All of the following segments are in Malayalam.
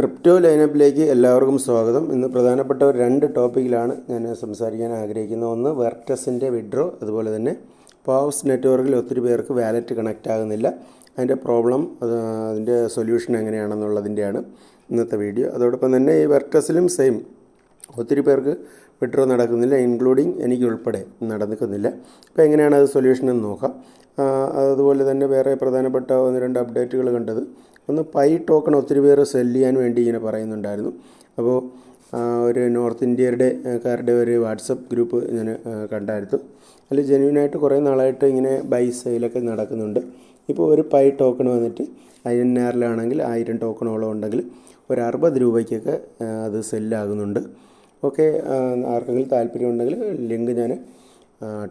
ക്രിപ്റ്റോ ലൈനപ്പിലേക്ക് എല്ലാവർക്കും സ്വാഗതം. ഇന്ന് പ്രധാനപ്പെട്ട രണ്ട് ടോപ്പിക്കിലാണ് ഞാൻ സംസാരിക്കാൻ ആഗ്രഹിക്കുന്നത്. ഒന്ന് വെർട്ടസിൻ്റെ വിഡ്രോ, അതുപോലെ തന്നെ പാവ്സ് നെറ്റ്വർക്കിൽ ഒത്തിരി പേർക്ക് വാലറ്റ് കണക്റ്റ് ആകുന്നില്ല, അതിൻ്റെ പ്രോബ്ലം, അതിൻ്റെ സൊല്യൂഷൻ എങ്ങനെയാണെന്നുള്ളതിൻ്റെയാണ് ഇന്നത്തെ വീഡിയോ. അതോടൊപ്പം തന്നെ ഈ വെർട്ടസിലും സെയിം, ഒത്തിരി പേർക്ക് വിഡ്രോ നടക്കുന്നില്ല, ഇൻക്ലൂഡിങ് എനിക്കുൾപ്പെടെ നടക്കുന്നില്ല. അപ്പോൾ എങ്ങനെയാണ് അത് സൊല്യൂഷൻ എന്ന് നോക്കാം. അതുപോലെ തന്നെ വേറെ പ്രധാനപ്പെട്ട ഒന്ന് രണ്ട് അപ്ഡേറ്റുകൾ കണ്ടത്, ഒന്ന് പൈ ടോക്കൺ ഒത്തിരി പേര് സെല് ചെയ്യാൻ വേണ്ടി ഇങ്ങനെ പറയുന്നുണ്ടായിരുന്നു. അപ്പോൾ ഒരു നോർത്ത് ഇന്ത്യക്കാരുടെ ഒരു വാട്സപ്പ് ഗ്രൂപ്പ് ഞാൻ കണ്ടായിരുന്നു. അതിൽ ജെന്യൂനായിട്ട് കുറേ നാളായിട്ട് ഇങ്ങനെ ബൈ സെയിലൊക്കെ നടക്കുന്നുണ്ട്. ഇപ്പോൾ ഒരു പൈ ടോക്കൺ വന്നിട്ട് INR-ലാണെങ്കിൽ 1000 ടോക്കണോളം ഉണ്ടെങ്കിൽ ഒരു 60 രൂപയ്ക്കൊക്കെ അത് സെല്ലാകുന്നുണ്ട്. ഓക്കെ, ആർക്കെങ്കിലും താല്പര്യമുണ്ടെങ്കിൽ ലിങ്ക് ഞാൻ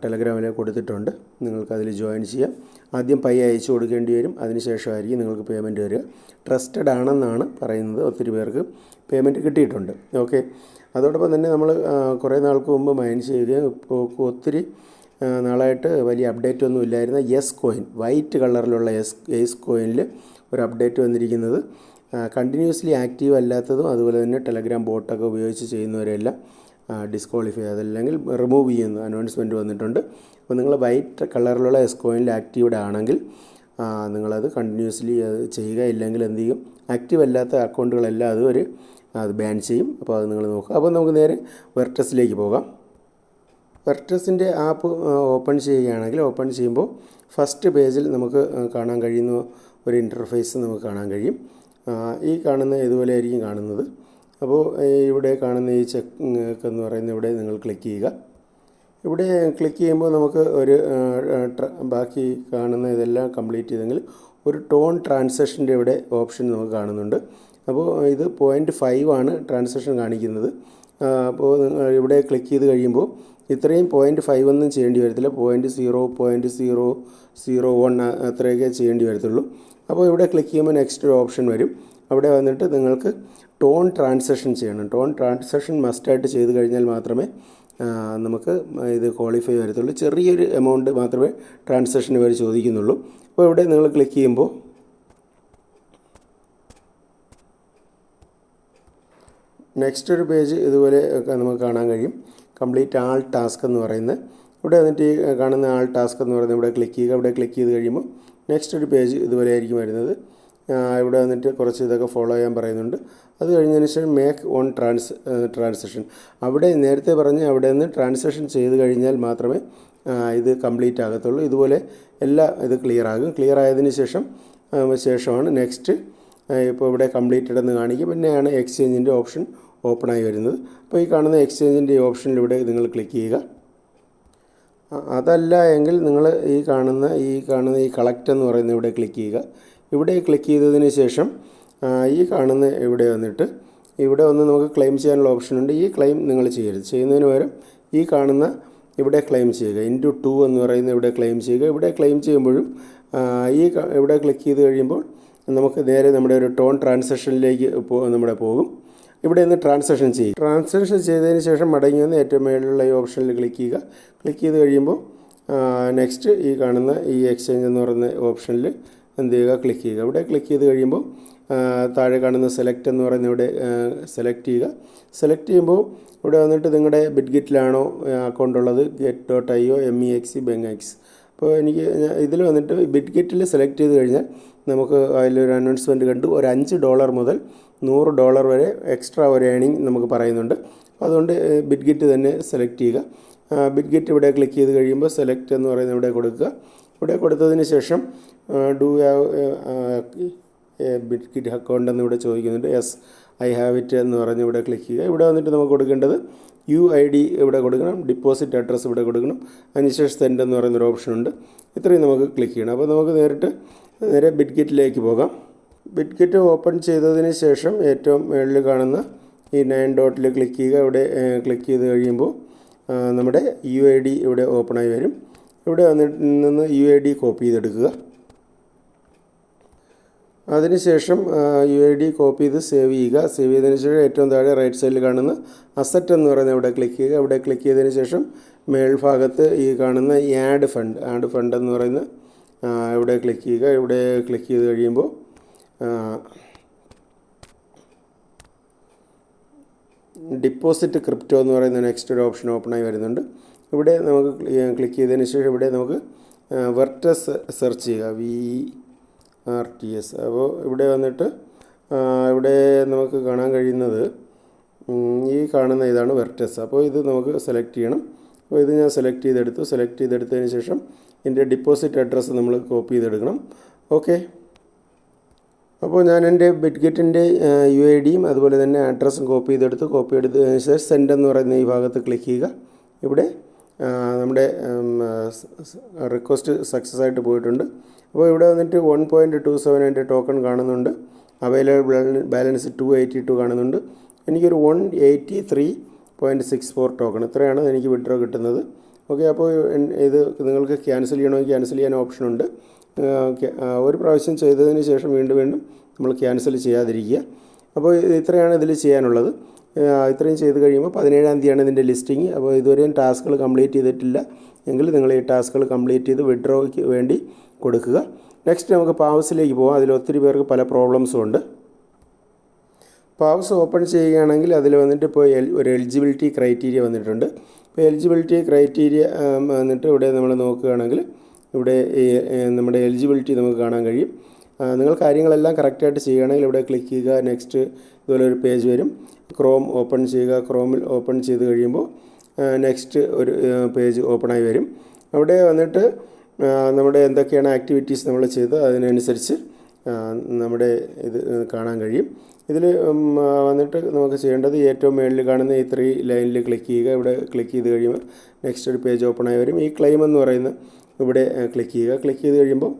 ടെലഗ്രാമിൽ കൊടുത്തിട്ടുണ്ട്, നിങ്ങൾക്കതിൽ ജോയിൻ ചെയ്യാം. ആദ്യം പൈ അയച്ചു കൊടുക്കേണ്ടി വരും, അതിനുശേഷമായിരിക്കും നിങ്ങൾക്ക് പേയ്മെൻറ്റ് വരിക. ട്രസ്റ്റഡ് ആണെന്നാണ് പറയുന്നത്, ഒത്തിരി പേർക്ക് പേയ്മെൻറ്റ് കിട്ടിയിട്ടുണ്ട്. ഓക്കെ, അതോടൊപ്പം തന്നെ നമ്മൾ കുറേ നാൾക്ക് മുമ്പ് മൈൻ ചെയ്യുകയും ഇപ്പോൾ ഒത്തിരി നാളായിട്ട് വലിയ അപ്ഡേറ്റ് ഒന്നും ഇല്ലായിരുന്ന യെസ് കോയിൻ, വൈറ്റ് കളറിലുള്ള യെസ് കോയിനിൽ ഒരു അപ്ഡേറ്റ് വന്നിരിക്കുന്നത്. കണ്ടിന്യൂസ്ലി ആക്റ്റീവ് അല്ലാത്തതും അതുപോലെ തന്നെ ടെലഗ്രാം ബോട്ടൊക്കെ ഉപയോഗിച്ച് ചെയ്യുന്നവരെല്ലാം ഡിസ്ക്വാളിഫൈ അതല്ലെങ്കിൽ റിമൂവ് ചെയ്യുന്ന അനൗൺസ്മെൻറ്റ് വന്നിട്ടുണ്ട്. അപ്പോൾ നിങ്ങൾ വൈറ്റ് കളറിലുള്ള യെസ് കോയിനിൽ ആക്റ്റീവ്ഡ് ആണെങ്കിൽ നിങ്ങളത് കണ്ടിന്യൂസ്ലി ചെയ്യുക. ഇല്ലെങ്കിൽ എന്ത് ചെയ്യും, ആക്റ്റീവ് അല്ലാത്ത അക്കൗണ്ടുകളെല്ലാം അത് ബാൻ ചെയ്യും. അപ്പോൾ അത് നിങ്ങൾ നോക്കുക. അപ്പോൾ നമുക്ക് നേരെ വെർട്ടസിലേക്ക് പോകാം. വെർട്ടസിൻ്റെ ആപ്പ് ഓപ്പൺ ചെയ്യുകയാണെങ്കിൽ, ഓപ്പൺ ചെയ്യുമ്പോൾ ഫസ്റ്റ് പേജിൽ നമുക്ക് കാണാൻ കഴിയുന്ന ഒരു ഇൻ്റർഫേസ് നമുക്ക് കാണാൻ കഴിയും. ഈ കാണുന്ന ഇതുപോലെ ആയിരിക്കും കാണുന്നത്. അപ്പോൾ ഇവിടെ കാണുന്ന ഈ ചെക്ക് എന്ന് പറയുന്ന ഇവിടെ നിങ്ങൾ ക്ലിക്ക് ചെയ്യുക. ഇവിടെ ക്ലിക്ക് ചെയ്യുമ്പോൾ നമുക്ക് ഒരു ബാക്കി കാണുന്ന ഇതെല്ലാം കംപ്ലീറ്റ് ചെയ്തെങ്കിൽ ഒരു ടോൺ ട്രാൻസാക്ഷൻ്റെ ഇവിടെ ഓപ്ഷൻ നമുക്ക് കാണുന്നുണ്ട്. അപ്പോൾ ഇത് 0.5 ആണ് ട്രാൻസാക്ഷൻ കാണിക്കുന്നത്. അപ്പോൾ ഇവിടെ ക്ലിക്ക് ചെയ്ത് കഴിയുമ്പോൾ ഇത്രയും 0.5 ഒന്നും ചെയ്യേണ്ടി വരത്തില്ല, 0.0, 0.001 അത്രയൊക്കെ ചെയ്യേണ്ടി വരത്തുള്ളൂ. അപ്പോൾ ഇവിടെ ക്ലിക്ക് ചെയ്യുമ്പോൾ നെക്സ്റ്റ് ഒരു ഓപ്ഷൻ വരും. അവിടെ വന്നിട്ട് നിങ്ങൾക്ക് ടോൺ ട്രാൻസാക്ഷൻ ചെയ്യണം. ടോൺ ട്രാൻസാക്ഷൻ മസ്റ്റായിട്ട് ചെയ്ത് കഴിഞ്ഞാൽ മാത്രമേ നമുക്ക് ഇത് ക്വാളിഫൈ വരത്തുള്ളൂ. ചെറിയൊരു എമൗണ്ട് മാത്രമേ ട്രാൻസാക്ഷന് ഇവർ ചോദിക്കുന്നുള്ളൂ. അപ്പോൾ ഇവിടെ നിങ്ങൾ ക്ലിക്ക് ചെയ്യുമ്പോൾ നെക്സ്റ്റ് ഒരു പേജ് ഇതുപോലെ നമുക്ക് കാണാൻ കഴിയും. കംപ്ലീറ്റ് ആൾ ടാസ്ക് എന്ന് പറയുന്നത് ഇവിടെ വന്നിട്ട് ഈ കാണുന്ന ആൾ ടാസ്ക് എന്ന് പറയുന്നത് ഇവിടെ ക്ലിക്ക് ചെയ്യുക. ഇവിടെ ക്ലിക്ക് ചെയ്ത് കഴിയുമ്പോൾ നെക്സ്റ്റ് ഒരു പേജ് ഇതുപോലെ ആയിരിക്കും വരുന്നത്. ഇവിടെ വന്നിട്ട് കുറച്ച് ഇതൊക്കെ ഫോളോ ചെയ്യാൻ പറയുന്നുണ്ട്. അത് കഴിഞ്ഞതിന് ശേഷം മേക്ക് ഓൺ ട്രാൻസാക്ഷൻ, അവിടെ നേരത്തെ പറഞ്ഞ് അവിടെ നിന്ന് ട്രാൻസാക്ഷൻ ചെയ്ത് കഴിഞ്ഞാൽ മാത്രമേ ഇത് കംപ്ലീറ്റ് ആകത്തുള്ളൂ. ഇതുപോലെ ഇത് ക്ലിയർ ആകും. ക്ലിയർ ആയതിന് ശേഷമാണ് നെക്സ്റ്റ്, ഇപ്പോൾ ഇവിടെ കംപ്ലീറ്റഡ് എന്ന് കാണിക്കും. പിന്നെയാണ് എക്സ്ചേഞ്ചിൻ്റെ ഓപ്ഷൻ ഓപ്പണായി വരുന്നത്. അപ്പോൾ ഈ കാണുന്ന എക്സ്ചേഞ്ചിൻ്റെ ഈ ഓപ്ഷനിലൂടെ നിങ്ങൾ ക്ലിക്ക് ചെയ്യുക. അതല്ല എങ്കിൽ നിങ്ങൾ ഈ കാണുന്ന ഈ കളക്ട് എന്ന് പറയുന്ന ഇവിടെ ക്ലിക്ക് ചെയ്യുക. ഇവിടെ ക്ലിക്ക് ചെയ്തതിന് ശേഷം ഈ കാണുന്ന ഇവിടെ വന്നിട്ട് ഇവിടെ നമുക്ക് ക്ലെയിം ചെയ്യാനുള്ള ഓപ്ഷനുണ്ട്. ഈ ക്ലെയിം നിങ്ങൾ ചെയ്യരുത്. ചെയ്യുന്നതിന് പകരം ഈ കാണുന്ന ഇവിടെ ക്ലെയിം ചെയ്യുക. *2 എന്ന് പറയുന്ന ഇവിടെ ക്ലെയിം ചെയ്യുക. ഇവിടെ ക്ലെയിം ചെയ്യുമ്പോഴും ഇവിടെ ക്ലിക്ക് ചെയ്ത് കഴിയുമ്പോൾ നമുക്ക് നേരെ നമ്മുടെ ഒരു ടോൺ ട്രാൻസാക്ഷനിലേക്ക് പോകും. ഇവിടെ നിന്ന് ട്രാൻസാക്ഷൻ ചെയ്യും. ട്രാൻസാക്ഷൻ ചെയ്തതിന് ശേഷം മടങ്ങി വന്ന് ഏറ്റവും മേളിലുള്ള ഈ ഓപ്ഷനിൽ ക്ലിക്ക് ചെയ്യുക. ക്ലിക്ക് ചെയ്ത് കഴിയുമ്പോൾ നെക്സ്റ്റ് ഈ കാണുന്ന ഈ എക്സ്ചേഞ്ച് എന്ന് പറയുന്ന ഓപ്ഷനിൽ എന്ത് ചെയ്യുക, ക്ലിക്ക് ചെയ്യുക. ഇവിടെ ക്ലിക്ക് ചെയ്ത് കഴിയുമ്പോൾ താഴെ കാണുന്ന സെലക്ട് എന്ന് പറയുന്ന ഇവിടെ സെലക്ട് ചെയ്യുക. സെലക്ട് ചെയ്യുമ്പോൾ ഇവിടെ വന്നിട്ട് നിങ്ങളുടെ ബിറ്റ്ഗെറ്റിലാണോ അക്കൗണ്ട് ഉള്ളത്, get.io, MEXC, BENGEX. അപ്പോൾ എനിക്ക് ഇതിൽ വന്നിട്ട് ബിറ്റ്ഗെറ്റിൽ സെലക്ട് ചെയ്ത് കഴിഞ്ഞാൽ നമുക്ക് അതിലൊരു അനൗൺസ്മെൻറ്റ് കണ്ടു, ഒരു $5 മുതൽ $100 വരെ എക്സ്ട്രാ ഒരു ഏണിംഗ് നമുക്ക് പറയുന്നുണ്ട്. അതുകൊണ്ട് ബിറ്റ്ഗെറ്റ് തന്നെ സെലക്ട് ചെയ്യുക. ബിറ്റ്ഗെറ്റ് ഇവിടെ ക്ലിക്ക് ചെയ്ത് കഴിയുമ്പോൾ സെലക്ട് എന്ന് പറയുന്നത് ഇവിടെ കൊടുക്കുക. ഇവിടെ കൊടുത്തതിന് ശേഷം ഡു ഹാവ് ബിറ്റ്ഗെറ്റ് അക്കൗണ്ട് എന്ന് ഇവിടെ ചോദിക്കുന്നുണ്ട്. യെസ്, ഐ ഹാവ് ഇറ്റ് എന്ന് പറഞ്ഞ് ഇവിടെ ക്ലിക്ക് ചെയ്യുക. ഇവിടെ വന്നിട്ട് നമുക്ക് കൊടുക്കേണ്ടത് UID ഇവിടെ കൊടുക്കണം, ഡിപ്പോസിറ്റ് അഡ്രസ്സ് ഇവിടെ കൊടുക്കണം, അതിനുശേഷം സെൻഡ് എന്ന് പറയുന്നൊരു ഓപ്ഷനുണ്ട്. ഇത്രയും നമുക്ക് ക്ലിക്ക് ചെയ്യണം. അപ്പോൾ നമുക്ക് നേരെ ബിറ്റ്ഗെറ്റിലേക്ക് പോകാം. ബിറ്റ്ഗെറ്റ് ഓപ്പൺ ചെയ്തതിന് ശേഷം ഏറ്റവും മുകളിൽ കാണുന്ന ഈ 9 ഡോട്ടിൽ ക്ലിക്ക് ചെയ്യുക. ഇവിടെ ക്ലിക്ക് ചെയ്ത് കഴിയുമ്പോൾ നമ്മുടെ UID ഇവിടെ ഓപ്പണായി വരും. ഇവിടെ നിന്ന് UID കോപ്പി ചെയ്തെടുക്കുക. അതിനുശേഷം UID കോപ്പി ചെയ്ത് സേവ് ചെയ്യുക. സേവ് ചെയ്തതിന് ശേഷം ഏറ്റവും താഴെ റൈറ്റ് സൈഡിൽ കാണുന്ന അസറ്റ് എന്ന് പറയുന്നത് ഇവിടെ ക്ലിക്ക് ചെയ്യുക. ഇവിടെ ക്ലിക്ക് ചെയ്തതിന് ശേഷം മേൽഭാഗത്ത് ഈ കാണുന്ന ആഡ് ഫണ്ട് എന്ന് പറയുന്ന ഇവിടെ ക്ലിക്ക് ചെയ്യുക. ഇവിടെ ക്ലിക്ക് ചെയ്ത് കഴിയുമ്പോൾ ഡിപ്പോസിറ്റ് ക്രിപ്റ്റോ എന്ന് പറയുന്ന നെക്സ്റ്റ് ഒരു ഓപ്ഷൻ ഓപ്പണായി വരുന്നുണ്ട്. ഇവിടെ നമുക്ക് ക്ലിക്ക് ചെയ്തതിന് ശേഷം ഇവിടെ നമുക്ക് വെർട്ടസ് സെർച്ച് ചെയ്യുക, VRTS. അപ്പോൾ ഇവിടെ വന്നിട്ട് ഇവിടെ നമുക്ക് കാണാൻ കഴിയുന്നത് ഈ കാണുന്ന ഇതാണ് വെർട്ടസ്. അപ്പോൾ ഇത് നമുക്ക് സെലക്ട് ചെയ്യണം. അപ്പോൾ ഇത് ഞാൻ സെലക്ട് ചെയ്തെടുത്തതിന് ശേഷം എൻ്റെ ഡിപ്പോസിറ്റ് അഡ്രസ്സ് നമ്മൾ കോപ്പി ചെയ്തെടുക്കണം. ഓക്കെ, അപ്പോൾ ഞാൻ എൻ്റെ ബിറ്റ്ഗെറ്റിൻ്റെ UID-യും അതുപോലെ തന്നെ അഡ്രസ്സും കോപ്പി ചെയ്തെടുത്തതിന് ശേഷം സെൻഡ് എന്ന് പറയുന്ന ഈ ഭാഗത്ത് ക്ലിക്ക് ചെയ്യുക. ഇവിടെ നമ്മുടെ റിക്വസ്റ്റ് സക്സസ് ആയിട്ട് പോയിട്ടുണ്ട്. അപ്പോൾ ഇവിടെ വന്നിട്ട് 1.27 എൻ്റെ ടോക്കൺ കാണുന്നുണ്ട്. അവൈലബിൾ ബാലൻസ് 282 കാണുന്നുണ്ട്. എനിക്കൊരു 183.64 ടോക്കൺ, ഇത്രയാണ് എനിക്ക് വിഡ്രോ കിട്ടുന്നത്. ഓക്കെ, അപ്പോൾ ഇത് നിങ്ങൾക്ക് ക്യാൻസൽ ചെയ്യണമെങ്കിൽ ക്യാൻസൽ ചെയ്യാൻ ഓപ്ഷനുണ്ട്. ഒരു പ്രാവശ്യം ചെയ്തതിന് ശേഷം വീണ്ടും നമ്മൾ ക്യാൻസൽ ചെയ്യാതിരിക്കുക. അപ്പോൾ ഇത്രയാണ് ഇതിൽ ചെയ്യാനുള്ളത്. ഇത്രയും ചെയ്ത് കഴിയുമ്പോൾ 17-ാം തീയതിയാണ് ഇതിൻ്റെ ലിസ്റ്റിംഗ്. അപ്പോൾ ഇതുവരെയും ടാസ്കുകൾ കംപ്ലീറ്റ് ചെയ്തിട്ടില്ല എങ്കിൽ നിങ്ങൾ ഈ ടാസ്കുകൾ കംപ്ലീറ്റ് ചെയ്ത് വിഡ്രോയ്ക്ക് വേണ്ടി കൊടുക്കുക. നെക്സ്റ്റ് നമുക്ക് പാവ്സിലേക്ക് പോകാം. അതിൽ ഒത്തിരി പേർക്ക് പല പ്രോബ്ലംസും ഉണ്ട്. പാവ്സ് ഓപ്പൺ ചെയ്യുകയാണെങ്കിൽ അതിൽ വന്നിട്ട് ഇപ്പോൾ ഒരു എലിജിബിലിറ്റി ക്രൈറ്റീരിയ വന്നിട്ടുണ്ട്. ഇപ്പോൾ എലിജിബിലിറ്റി ക്രൈറ്റീരിയ വന്നിട്ട് ഇവിടെ നമ്മൾ നോക്കുകയാണെങ്കിൽ ഇവിടെ നമ്മുടെ എലിജിബിലിറ്റി നമുക്ക് കാണാൻ കഴിയും. നിങ്ങൾ കാര്യങ്ങളെല്ലാം കറക്റ്റായിട്ട് ചെയ്യുകയാണെങ്കിൽ ഇവിടെ ക്ലിക്ക് ചെയ്യുക. നെക്സ്റ്റ് ഇതുപോലെ ഒരു പേജ് വരും. ക്രോം ഓപ്പൺ ചെയ്യുക. ക്രോമിൽ ഓപ്പൺ ചെയ്ത് കഴിയുമ്പോൾ നെക്സ്റ്റ് ഒരു പേജ് ഓപ്പണായി വരും. അവിടെ വന്നിട്ട് നമ്മുടെ എന്തൊക്കെയാണ് ആക്ടിവിറ്റീസ് നമ്മൾ ചെയ്ത് അതിനനുസരിച്ച് നമ്മുടെ ഇത് കാണാൻ കഴിയും. ഇതിൽ വന്നിട്ട് നമുക്ക് ചെയ്യേണ്ടത് ഏറ്റവും മുകളിൽ കാണുന്ന ഈ 3 ലൈനിൽ ക്ലിക്ക് ചെയ്യുക. ഇവിടെ ക്ലിക്ക് ചെയ്ത് കഴിയുമ്പോൾ നെക്സ്റ്റ് ഒരു പേജ് ഓപ്പണായി വരും. ഈ ക്ലെയിം എന്ന് പറയുന്ന ഇവിടെ ക്ലിക്ക് ചെയ്യുക. ക്ലിക്ക് ചെയ്ത് കഴിയുമ്പോൾ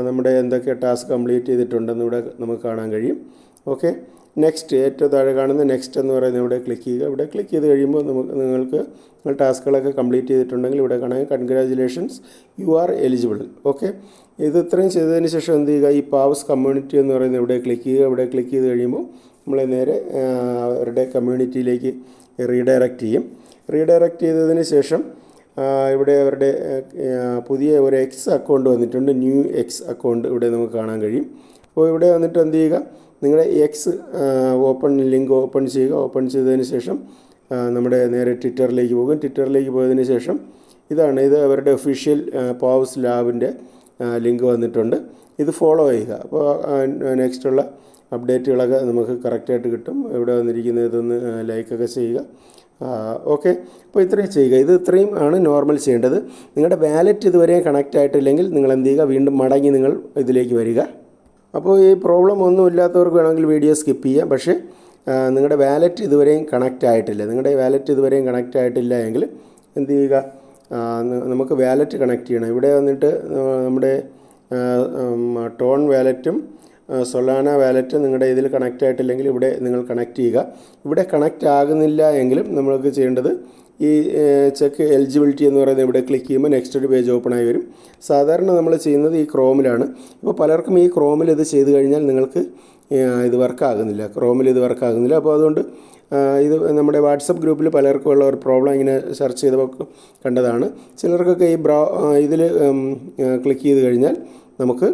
നമ്മുടെ എന്തൊക്കെ ടാസ്ക് കംപ്ലീറ്റ് ചെയ്തിട്ടുണ്ടെന്ന് ഇവിടെ നമുക്ക് കാണാൻ കഴിയും. ഓക്കെ, നെക്സ്റ്റ് ഏറ്റവും താഴെ കാണുന്ന നെക്സ്റ്റ് എന്ന് പറയുന്നത് ഇവിടെ ക്ലിക്ക് ചെയ്യുക. ഇവിടെ ക്ലിക്ക് ചെയ്ത് കഴിയുമ്പോൾ നിങ്ങൾ ടാസ്കുകളൊക്കെ കംപ്ലീറ്റ് ചെയ്തിട്ടുണ്ടെങ്കിൽ ഇവിടെ കാണാൻ congratulations, you are eligible. Okay, ഇത് ഇത്രയും ചെയ്തതിന് ശേഷം എന്ത് ചെയ്യുക, ഈ പാവ്സ് കമ്മ്യൂണിറ്റി എന്ന് പറയുന്നത് ഇവിടെ ക്ലിക്ക് ചെയ്യുക. ഇവിടെ ക്ലിക്ക് ചെയ്ത് കഴിയുമ്പോൾ നമ്മളെ നേരെ അവരുടെ കമ്മ്യൂണിറ്റിയിലേക്ക് റീഡയറക്റ്റ് ചെയ്യും. റീഡയറക്റ്റ് ചെയ്തതിന് ശേഷം ഇവിടെ അവരുടെ പുതിയ ഒരു എക്സ് അക്കൗണ്ട് വന്നിട്ടുണ്ട്, ന്യൂ എക്സ് അക്കൗണ്ട് ഇവിടെ നമുക്ക് കാണാൻ കഴിയും. അപ്പോൾ ഇവിടെ വന്നിട്ട് എന്ത് ചെയ്യുക, നിങ്ങളുടെ എക്സ് ലിങ്ക് ഓപ്പൺ ചെയ്യുക. ഓപ്പൺ ചെയ്തതിന് ശേഷം നമ്മുടെ നേരെ ട്വിറ്ററിലേക്ക് പോകും. ട്വിറ്ററിലേക്ക് പോയതിന് ശേഷം ഇത് അവരുടെ ഒഫീഷ്യൽ പാവ്സ് ലാബിൻ്റെ ലിങ്ക് വന്നിട്ടുണ്ട്. ഇത് ഫോളോ ചെയ്യുക. അപ്പോൾ നെക്സ്റ്റുള്ള അപ്ഡേറ്റുകളൊക്കെ നമുക്ക് കറക്റ്റായിട്ട് കിട്ടും. ഇവിടെ വന്നിരിക്കുന്ന ഇതൊന്ന് ലൈക്കൊക്കെ ചെയ്യുക. ഓക്കെ, അപ്പോൾ ഇത്രയും ചെയ്യുക. ഇത്രയും ആണ് നോർമൽ ചെയ്യേണ്ടത്. നിങ്ങളുടെ വാലറ്റ് ഇതുവരെ കണക്റ്റ് ആയിട്ടില്ലെങ്കിൽ നിങ്ങൾ എന്ത് ചെയ്യുക, വീണ്ടും മടങ്ങി നിങ്ങൾ ഇതിലേക്ക് വരിക. അപ്പോൾ ഈ പ്രോബ്ലം ഒന്നും ഇല്ലാത്തവർക്ക് വേണമെങ്കിൽ വീഡിയോ സ്കിപ്പ് ചെയ്യാം. പക്ഷേ നിങ്ങളുടെ വാലറ്റ് ഇതുവരെയും കണക്റ്റ് ആയിട്ടില്ല എങ്കിൽ എന്ത് ചെയ്യുക, നമുക്ക് വാലറ്റ് കണക്റ്റ് ചെയ്യണം. ഇവിടെ വന്നിട്ട് നമ്മുടെ ടോൺ വാലറ്റും സൊലാന വാലറ്റ് നിങ്ങളുടെ ഇതിൽ കണക്റ്റ് ആയിട്ടില്ലെങ്കിൽ ഇവിടെ നിങ്ങൾ കണക്റ്റ് ചെയ്യുക. ഇവിടെ കണക്റ്റ് ആകുന്നില്ല എങ്കിലും നമ്മൾക്ക് ചെയ്യേണ്ടത് ഈ ചെക്ക് എലിജിബിലിറ്റി എന്ന് പറയുന്നത് ഇവിടെ ക്ലിക്ക് ചെയ്യുമ്പോൾ നെക്സ്റ്റ് ഒരു പേജ് ഓപ്പണായി വരും. സാധാരണ നമ്മൾ ചെയ്യുന്നത് ഈ ക്രോമിലാണ്. ഇപ്പോൾ പലർക്കും ഈ ക്രോമിൽ ഇത് ചെയ്ത് കഴിഞ്ഞാൽ നിങ്ങൾക്ക് ഇത് വർക്കാകുന്നില്ല. അപ്പോൾ അതുകൊണ്ട് ഇത് നമ്മുടെ വാട്സപ്പ് ഗ്രൂപ്പിൽ പലർക്കും ഉള്ള ഒരു പ്രോബ്ലം ഇങ്ങനെ സെർച്ച് ചെയ്തപ്പോൾ കണ്ടതാണ്. ചിലർക്കൊക്കെ ഈ ഇതിൽ ക്ലിക്ക് ചെയ്ത് കഴിഞ്ഞാൽ നമുക്ക്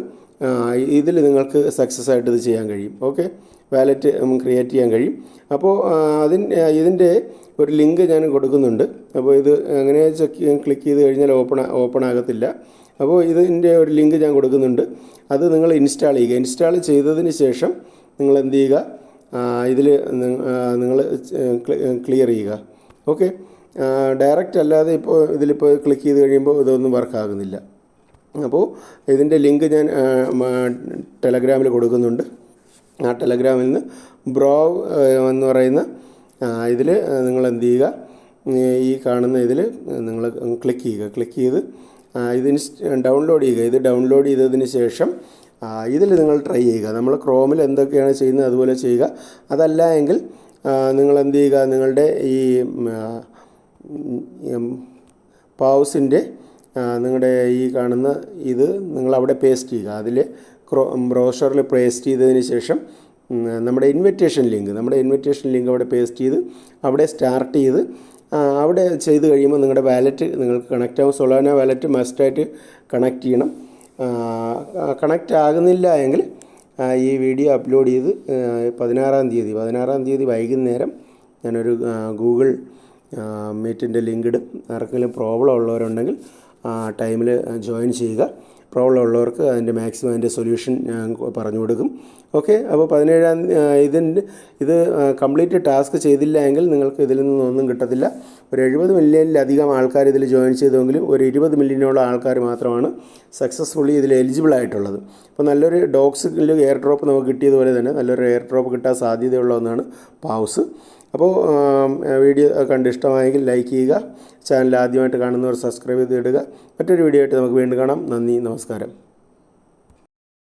ഇതിൽ നിങ്ങൾക്ക് സക്സസ് ആയിട്ട് ഇത് ചെയ്യാൻ കഴിയും. ഓക്കെ, വാലറ്റ് ക്രിയേറ്റ് ചെയ്യാൻ കഴിയും. അപ്പോൾ ഇതിൻ്റെ ഒരു ലിങ്ക് ഞാൻ കൊടുക്കുന്നുണ്ട്. അപ്പോൾ ഇത് അങ്ങനെ ക്ലിക്ക് ചെയ്ത് കഴിഞ്ഞാൽ ഓപ്പൺ ആകത്തില്ല. അപ്പോൾ ഇതിൻ്റെ ഒരു ലിങ്ക് ഞാൻ കൊടുക്കുന്നുണ്ട്. അത് നിങ്ങൾ ഇൻസ്റ്റാൾ ചെയ്യുക. ഇൻസ്റ്റാൾ ചെയ്തതിന് ശേഷം നിങ്ങൾ എന്ത് ചെയ്യുക, ഇതിൽ നിങ്ങൾ ക്ലിയർ ചെയ്യുക. ഓക്കെ, ഡയറക്റ്റ് അല്ലാതെ ഇപ്പോൾ ഇതിലിപ്പോൾ ക്ലിക്ക് ചെയ്ത് കഴിയുമ്പോൾ ഇതൊന്നും വർക്കാകുന്നില്ല. അപ്പോൾ ഇതിൻ്റെ ലിങ്ക് ഞാൻ ടെലഗ്രാമിൽ കൊടുക്കുന്നുണ്ട്. ആ ടെലഗ്രാമിൽ നിന്ന് ബ്രോവ് എന്ന് പറയുന്ന ഇതിൽ നിങ്ങൾ എന്ത് ചെയ്യുക, ഈ കാണുന്ന ഇതിൽ നിങ്ങൾ ക്ലിക്ക് ചെയ്ത് ഇത് ഡൗൺലോഡ് ചെയ്യുക. ഇത് ഡൗൺലോഡ് ചെയ്തതിന് ശേഷം ഇതിൽ നിങ്ങൾ ട്രൈ ചെയ്യുക. നമ്മൾ ക്രോമിൽ എന്തൊക്കെയാണ് ചെയ്യുന്നത് അതുപോലെ ചെയ്യുക. അതല്ല എങ്കിൽ നിങ്ങൾ എന്ത് ചെയ്യുക, നിങ്ങളുടെ ഈ പാവ്സിൻ്റെ നിങ്ങളുടെ ഈ കാണുന്ന ഇത് നിങ്ങളവിടെ പേസ്റ്റ് ചെയ്യുക. അതിൽ ബ്രൗസറിൽ പേസ്റ്റ് ചെയ്തതിന് ശേഷം നമ്മുടെ ഇൻവിറ്റേഷൻ ലിങ്ക് അവിടെ പേസ്റ്റ് ചെയ്ത് അവിടെ സ്റ്റാർട്ട് ചെയ്ത് അവിടെ ചെയ്ത് കഴിയുമ്പോൾ നിങ്ങളുടെ വാലറ്റ് നിങ്ങൾക്ക് കണക്റ്റ് ആവും. സൊലാന വാലറ്റ് മസ്റ്റായിട്ട് കണക്റ്റ് ചെയ്യണം. കണക്റ്റ് ആകുന്നില്ല എങ്കിൽ ഈ വീഡിയോ അപ്ലോഡ് ചെയ്ത് 16-ാം തീയതി വൈകുന്നേരം ഞാനൊരു ഗൂഗിൾ മീറ്റിൻ്റെ ലിങ്ക് ഇടും. ആർക്കെങ്കിലും പ്രോബ്ലം ഉള്ളവരുണ്ടെങ്കിൽ ടൈമിൽ ജോയിൻ ചെയ്യുക. പ്രോബ്ലം ഉള്ളവർക്ക് അതിൻ്റെ മാക്സിമം അതിൻ്റെ സൊല്യൂഷൻ ഞാൻ പറഞ്ഞു കൊടുക്കും. ഓക്കെ, അപ്പോൾ 17 ഇത് കംപ്ലീറ്റ് ടാസ്ക് ചെയ്തില്ല എങ്കിൽ നിങ്ങൾക്ക് ഇതിൽ നിന്നൊന്നും കിട്ടത്തില്ല. ഒരു 70 മില്യണിലധികം ആൾക്കാർ ഇതിൽ ജോയിൻ ചെയ്തെങ്കിലും ഒരു 20 മില്യണോളം ആൾക്കാർ മാത്രമാണ് സക്സസ്ഫുള്ളി ഇതിൽ എലിജിബിൾ ആയിട്ടുള്ളത്. അപ്പോൾ നല്ലൊരു ഡോഗ്സിൽ എയർ ഡ്രോപ്പ് നമുക്ക് കിട്ടിയതുപോലെ തന്നെ നല്ലൊരു എയർ ഡ്രോപ്പ് കിട്ടാൻ സാധ്യതയുള്ള ഒന്നാണ് പാവ്സ്. അപ്പോൾ വീഡിയോ കണ്ട് ഇഷ്ടമായെങ്കിൽ ലൈക്ക് ചെയ്യുക. ചാനൽ ആദ്യമായിട്ട് കാണുന്നവർ സബ്സ്ക്രൈബ് ചെയ്തിടുക. മറ്റൊരു വീഡിയോ ആയിട്ട് നമുക്ക് വീണ്ടും കാണാം. നന്ദി, നമസ്കാരം.